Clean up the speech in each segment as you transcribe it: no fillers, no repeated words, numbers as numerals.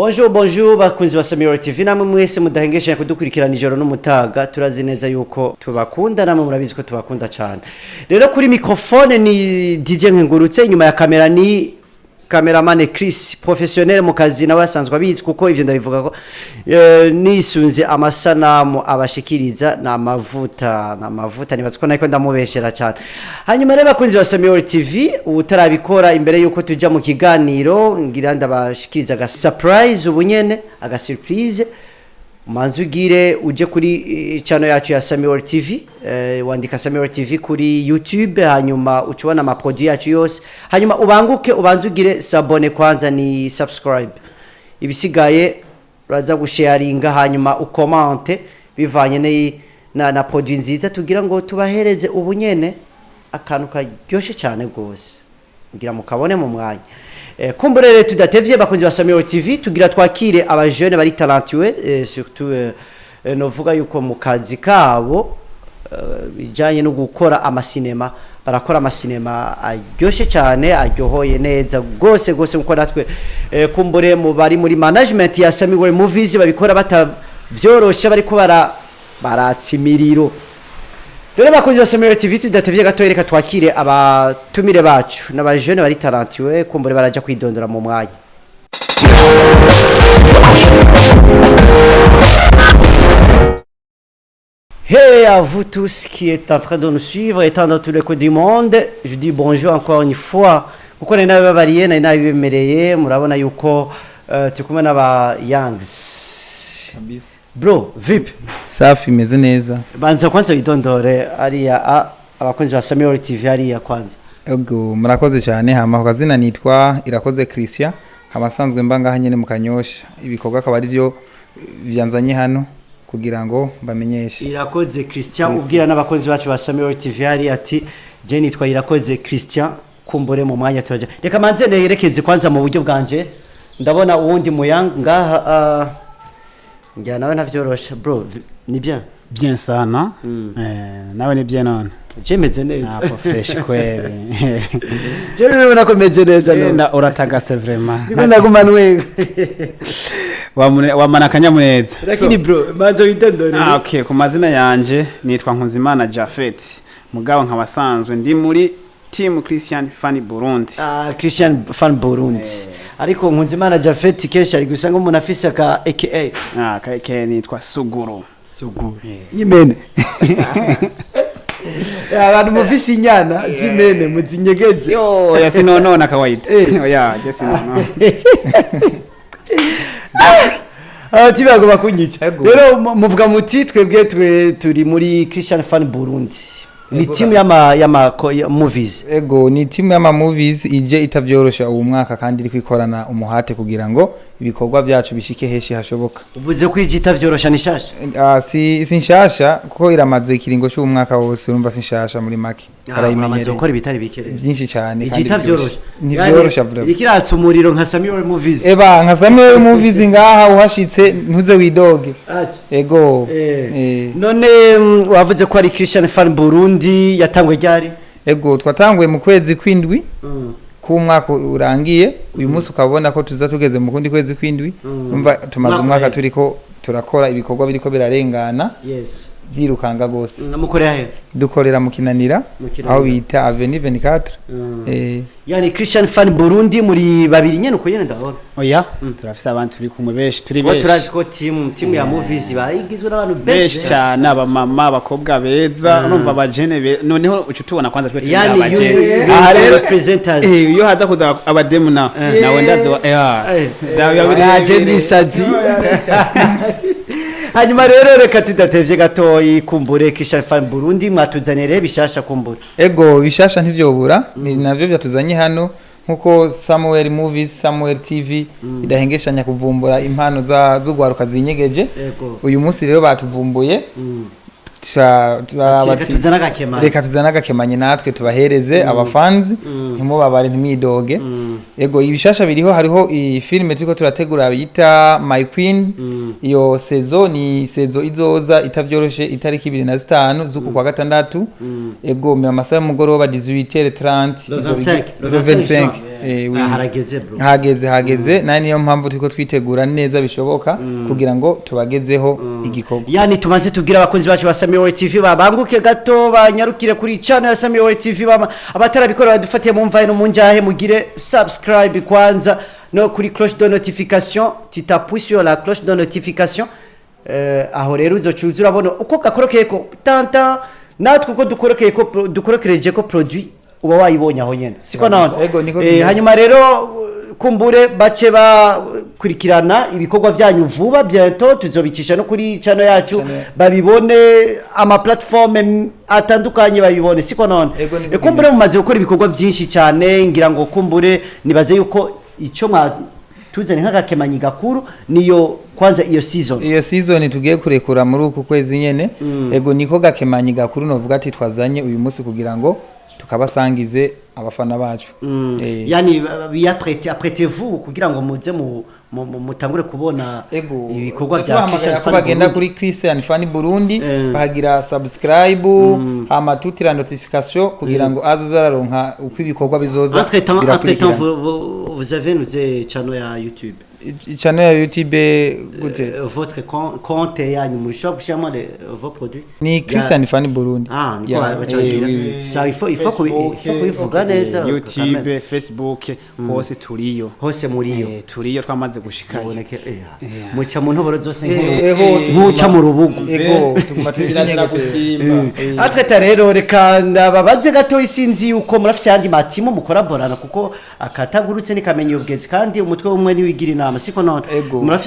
Bonjour bakunzi ba Samiro TV namwe mwese mudahengesha kudukurikirana ijoro n'umutaga turazi neza yuko tubakunda namwe murabizi ko tubakunda cyane. Rero kuri microphone ni DJ Nkengurutse, nyuma ya kamera ni cameraman Chris professionnel mu kazi nawe asanzwe abizi kuko ivyo ndabivuga ko nisunze amasanamu abashikiriza na mavuta nibaza ko nako ndamubeshera cyane. Hanyuma rero bakunzi ba Samiro TV utarabikora imbere yuko tuja mu kiganiro ngira ndabashikiriza aga surprise ubunyene aga surprise manzugire uje kuri channel yacu ya Samiro TV wandika Samiro TV kuri YouTube, hanyuma ucubona ama produit yacu yose, hanyuma ubanzugire sabone kwanza ni subscribe, ibisigaye uraza gusharinga hanyuma ukomante bivanye na produit nziza tugira ngo tubahereze ubunyene akantu karyoshe cyane gose ngira mukabone mu mwanya. Kumburere tudatevye bakunzi ba Samiro TV tugira twakire aba jeune bari talentueux surtout novuga yuko mu kazi kabo bijanye no gukora amasinema, barakora amasinema aryoshe cyane aryohoye neza gose nkuko natwe kumbure mu bari muri management ya Samiro Movies babikora batavyoroshe bariko baratsimiliro. Dore bakunzi ba Samiro TV tudatevye gato reka twakire abatumire bacu n'aba jeune bari talentueux kumbure baraja kwidondora mu mwanya. Hey à vous tous qui êtes en train de nous suivre étant dans tous les coins du monde, je dis bonjour encore une fois. Kuko nababariye nabibemereye murabona yuko tukumwe n'aba Youngs. Kabisa. Bro, vipi? Safi meze neza. Banza kwanza idondore ariya abakunzi ba Samiro TV ariya kwanza. Ego murakoze cyane, hama kazina nitwa Irakoze Christian, abasanzwe mbanga hanyene mu Kanyosha. Ibikorwa akaba ari byo vyanzanye hano kugira ngo bamenyeshe. Irakoze Christian ubwira n'abakunzi bacu ba Samiro TV ariya ati je nitwa Irakoze Christian, kumbure mu mwanya turaje. Reka manze nerekeze kwanza mu buryo bwanje. Ndabona uwundi muyanga njya nawe navyorosha bro, ni bien. Bien sana. Nawe ni bien none. Jemeze neza. Apo fresh kweli. Je nubona ko meze neza no. Na uratagase vraiment. Niko nagumanwe. Wamana kanyamuneza. Lakini bro, manzo witendore. Okay, ku mazina yanje nitwa Nkunzimana Jafet. Mugabo nkabasanzwe ndi muri Team Christian Fan Burundi. Christian Fan Burundi. Ariko Nkunzimana Jafet kesha ari gusanga umuntu afise aka AKA. Ka AKA nitwa Suguru. Yimene. Abantu mufise inyana zimene muzinyegeze. Yo, yasinonona kawaida. Oya, yasinonona. Tibago bakunyica. Rero muvuga muti twebwe turi muri Christian Fan Burundi. Ni team yama movies. Ego ni team yama movies ije itavyorosha uwo mwaka kandi iri kwikorana umuhate kugira ngo ibikorwa byacu bishike heshi hashoboka. Uvuze ko ijita vyorosha nishasha? Si nshasha kuko iramaze ikiringo cy'uwo mwaka wose urumva si nshasha muri make. Arayimenyereye gukora ibitari bikere. Byinshi cyane kandi ijita vyorosha. Ni vyorosha bro. Ikiratsa umuriro nka Samiro Movies. Eba nka Samiro Movies ngaha uhashitse ntuze widoge. Ego. None wavuze ko ari Christian Fan Burundi yatangwe ryari? Ego twatangwe mu kwezi kwindwi. Ku mwaka urangiye uyu munsi ukabona ko tuza tugeze mu kundi kwezi kwindwi, umva tumaze umwaka turiko turakora ibikorwa biriko birarengana. Yes. Byirukanga gose. Namukorera he? Dukorera mu Kinanira aho bita Avenue 24. Yani Christian Fan Burundi muri babiri nyene uko yene ndabona. Oya, turafise abantu turi kumwe beshi, turi beshi. Turazi ko team ya movies bayigizwe n'abantu beshi cyane, abamama abakobwa beza, urumva abajene noneho ucu tubona kwanza twe turi abajene. Aha rero representers. Iyo haza kuza abademu nawe ndaze agenda isazi. Hanyuma rero reka tudatevye gatoyi kumbure Christian Fan Burundi mwatuzanire bishasha kumbura. Ego bishasha ntivyobura ni navyo byatuzanye hano nkuko Samuel Movies, Samuel TV idahengeshanya kuvumbura impano zo gwaruka zinyegeje. Uyu munsi rero batuvumbuye reka tuzana agakemanye natwe tubahereze abafanzi ntimubabare ntimwidoge ego ibishasha biriho hariho iyi filime turiko turategura bita My Queen iyo sezo ni sezo izoza itavyoroshe itariki 25 z'uku kwa gatandatu ego mu masaha y'umugoroba 18h30 25 hageze nani niyo mpamvu turiko twitegura neza bishoboka kugira ngo tubagezeho igikorwa yani tumanze tubwira abakunzi bacu ba Samiyowe TV babanguke gato banyarukire kuri channel ya Samiyowe TV abatarabikora badufatiye mu mvaye no mu njahe mugire subscribe kwanza no kuri cloche de notification tu t'appuies sur la cloche de notification aho rero uzocuza urabona uko gakorokeye ko tanta natwe uko dukorokereje ko produit uba wayibonye aho nyene siko naone hanyuma rero kumbure bace bakurikirana ibikorwa byanyu vuba bientôt tuzobicisha no kuri channel yacu babibone ama platform atandukanye babibone siko none kumbure mumaze gukora ibikorwa byinshi cyane ngira ngo kumbure nibaze yuko icyo tuzane nk'agakemanyi gakuru niyo kwanza iyo season tugiye kurekura muri uku kwezi nyene ego niko gakemanyi gakuru novuga ati twazanye uyu munsi kugira ngo tukabasangize abafana bacu yani apprêtez-vous kugira ngo muze mutangure kubona ibikorwa bya Christian Fan bagenda kuri Christian Fan Burundi bagira subscribe hama tutira notification kugira ngo azuzararonka uko ibikorwa bizoza entre-temps vous avez nous channel ya YouTube channel ya YouTube gute votre compte yanyu muri shop gushiramo vos produits ni Christian Fan Burundi ça il faut kubivuga neza YouTube Facebook hose turiyo turiyo twamaze gushikayo muca mu ntoboro zose nkuca mu rubugu tuguma tugira gusimba atweta rero reka ndababaze gato isinzi yuko murafise yandi matimo mukoraborana kuko akatagurutse ni kamenye ubwezi kandi umutwe umwe ni wigira inama siko none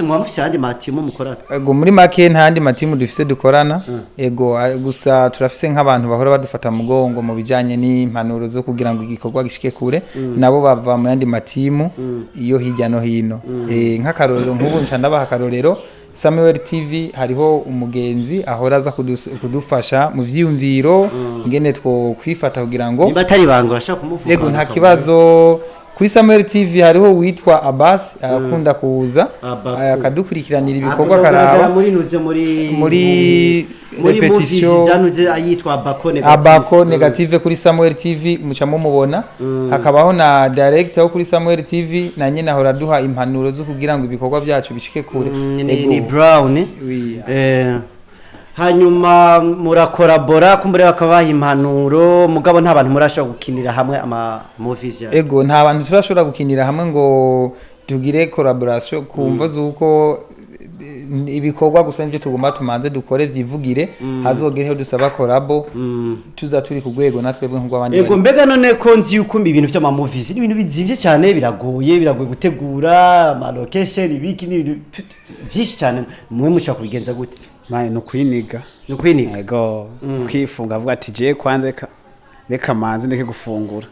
murafise yandi matimo mukorana ego muri make ntandi matimu dufise dukorana ego gusa turafise nk'abantu bahora badufata mugongo mu bijanye n'impanuro zo kugira ngo igikorwa gishike kure nabo bava mu yandi matimu iyo hirya no hino nk'akarorero nk'ubu ncandabaha akarorero Samiyowe TV hariho umugenzi ahora aza kudufasha mu vyiyumviro ngene two kwifata kugira ngo niba tari bangora ashaka kumuvuga yego nta kibazo kuri Samiyowe TV hariho witwa Abbas arakunda kuza akadukurikiranira ibikorwa karaba muri repetition zanuze ayitwa Abako negative kuri Samiyowe TV muca mumubona hakabaho na director kuri Samiyowe TV na nyine ahora duha impanuro zo kugira ngo ibikorwa byacu bishike kure ni Brown hanyuma murakorabora kumbure bakabaha impanuro mugabo nta bantu murashobora gukinira hamwe ama movies ya ego nta bantu turashobora gukinira hamwe ngo tugire collaboration kumva zuko ibikorwa gusa nje tugomba tumanze dukore vyivugire hazogereho dusaba collabo tuza turi kugwego natwe bwe nk'abandi ego mbega none ko nzi yuko ibintu by'ama movies ni ibintu bizivye cyane biragoye gutegura ama location ibiki ni ibintu byinshi cyane mwe mushaka kubigenza gute no kwiniga ego kwifunga avuga ati je kwanze reka manzi ndeke gufungura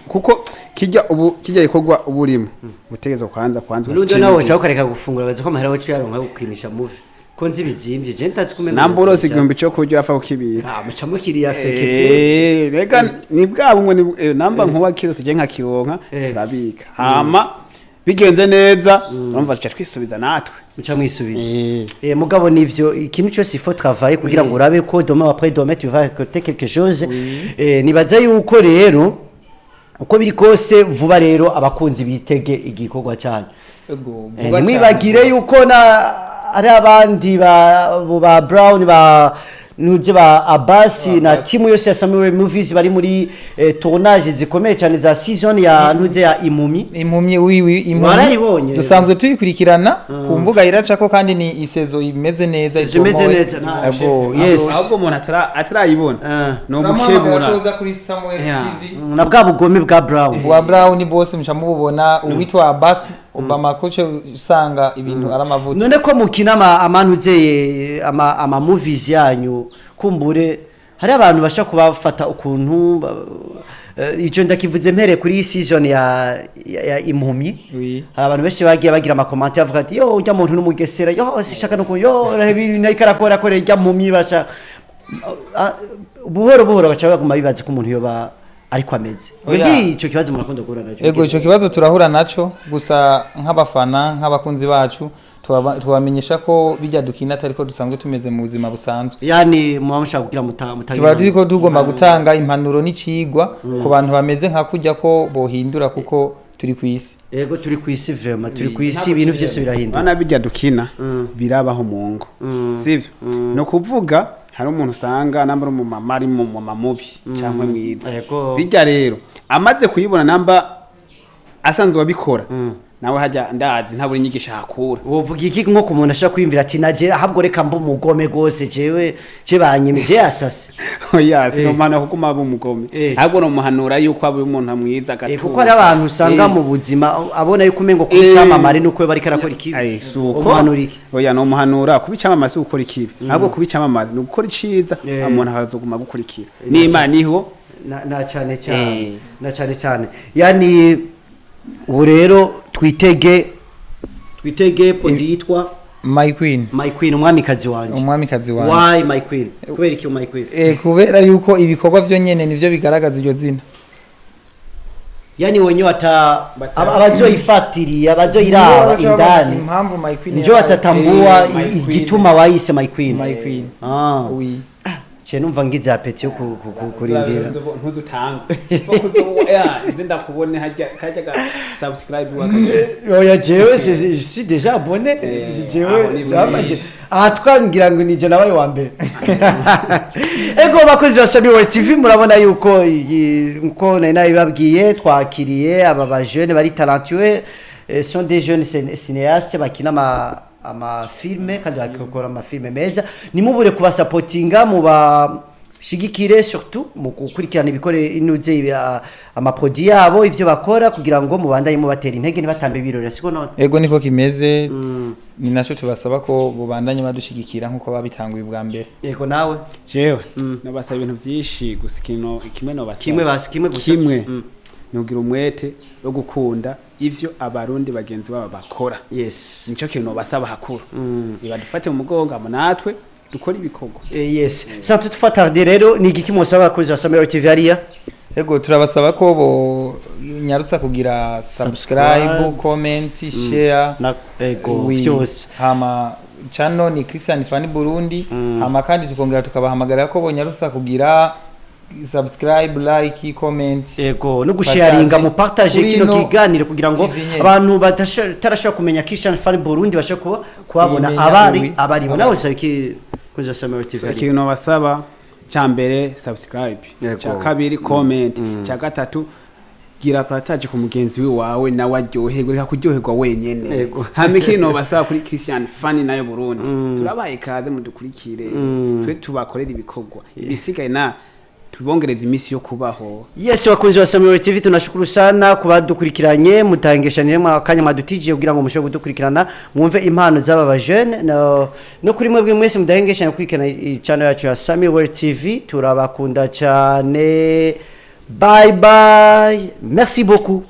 kuko kijya ikorwa uburimo utegeza kwanza n'undi nawe ushaka ukareka gufungura bazi ko amahera wacu yaronka gukinisha movie ko nzi bizimvye je ntazi kumenya namborose igihumbi cyo kurya afa ukibika muca mukiriya feke rega ni bwabo ngo namba nkuba kirose je nkakironka turabika hama bigenze neza urumva cyo twisubiza natwe muca mwisubiza mugabo nivyo ikintu cyose il faut travailler kugira ngo urabe ko demain après demain tu vas récolter quelque chose nibaza yuko rero uko biri kose vuba rero abakunzi bitege igikorwa cyanyu mwibagire yuko na ari abandi ba Brown nuze ba Abbas na timu yose ya Samiyowe Movies bari muri tournage zikomeye cyane za season ya nuze ya Impumyi Impumyi dusanzwe tuyikurikirana ku mbuga iracako kandi ni isezo imeze neza abo yes ahubwo umuntu atarayibona no gukebura kuri Samiyowe TV na bwa bugome bwa Brown bose musha mubona uwitwa Abbas Obama koche usanga ibintu aramavuta none ko mukina amanuzeye ama movies yanyu kumbure hari abantu basha kubafata ukuntu ijo ndakivuze mpere kuri season ya impumyi Oui. hari abantu benshi bagiye bagira ama comment bavuga ati yo ujya muntu n'umugesera yo sishaka no yo ibintu nayikarakora kore ijya impumyi basha buhoro buhoro baca baguma bibaza ko umuntu yoba ariko ameze wendi ico kibazo murakunda guhura naco Ego ico kibazo turahura naco gusa nk'abafana nk'abakunzi bacu tubamenyesha ko bijya dukina atariko dusanzwe tumeze mu buzima busanzwe yani muba mushaka kugira mutanga tuba turiko tugomba gutanga impanuro n'icigwa ku bantu bameze nka kujya ko bohindura kuko turi ku isi. Ego turi ku isi vraiment turi ku isi ibintu byose birahinduka bana bijya dukina birabaho mu ngo sivyo no kuvuga hari umuntu usanga namba mu mama ari mu mama mubi cyangwa mwiza bijya rero amaze kuyibona namba asanzwe abikora nawe hajya ndazi ntaburi nyigisha hakura wovuga iki nko ku muntu ashaka kwimvira ati naje ahabwo reka mbo mugome gose jewe banyemeje asase oya sino mana kuguma abo mugome ahubwo no muhanura yuko abo umuntu amwiza gato kuko ari abantu usanga mu buzima abona yuko umengo kubicamamare nuko bari karakora ikibi umuhanurike oya no muhanura kubicamamare ukora ikibi ahubwo kubicamamare no gukora iciza umuntu akazoguma gukurikira n'Imana iho na cyane cyane yani ubu rero twitege podi yitwa My Queen umwamikazi wanje why My Queen kubera iki My Queen kubera yuko ibikorwa byo nyene nivyo bigaragaza iryo zina yani wenye abazoyifatiriye abazoyiraba indani impamvu My Queen njo atatambua igituma wayise My Queen oui numva ngize apeti yo kurindira ntuzutanga izinda kubone hajya subscribe oya jewe je suis déjà abonné jewe twangira ngo nije nabaye wa mbere ego bakozi ba Samiworld TV murabona yuko nko nari babwiye twakiriye aba ba jeunes bari talentueux sont des jeunes cinéastes bakina ama filme kandi bakora ama filme meza nimubure kuba supportinga muba shigikire surtout mu gukurikirana ibikore inuze ama produit yabo ivyo bakora kugira ngo mubandaye mu batera intege nibatambe birori siko none ego niko kimeze ni naco tubasaba ko bubandanye badushigikira nkuko babitanguye bwa mbere ego nawe jewe nabasaba ibintu byinshi gusikino kimwe no basaba kimwe nugira umwete wo gukunda ivyo abarundi bagenzi babo bakora yes nico kintu basaba hakuru ibadufate mu mugongo amanatwe dukora ibikorwa yes sans toute fatarder rero ni igiki musaba kuza Samiworld TV ariya ego turabasaba ko bo nyarusa kugira subscribe comment share ego byose hama channel ni Christian Fani Burundi hama kandi tukongera tukabahamagarira ko bo nyarusa kugira subscribe like comment ego no gusharinga mu partage kino kiganiro kugira ngo abantu batarashaka kumenya Christian Fani Burundi bashaka kubabona abari nawe sabiki kuza Samiworld TV ikintu basaba cya mbere subscribe cya kabiri comment cya gatatu gira partage ku mugenzi wawe nawe aryoherwe reka kuryoherwa wenyene hame kino basaba kuri Christian Fani nayo Burundi turabaye kaze mudukurikire twe tubakorera ibikorwa ibisigaye na tubongereza imisi yo kubaho yes wakunzi wa Samiworld TV tunashukuru sana kubadukurikiranye mutangeshanire mwakanya madutije kugira ngo mushobe gudukurikirana mwumve impano z'aba ba jeune no kuri mwebwe mwese mudahengeshanya kwikana channel yacu ya Samiworld TV turabakunda cyane bye bye merci beaucoup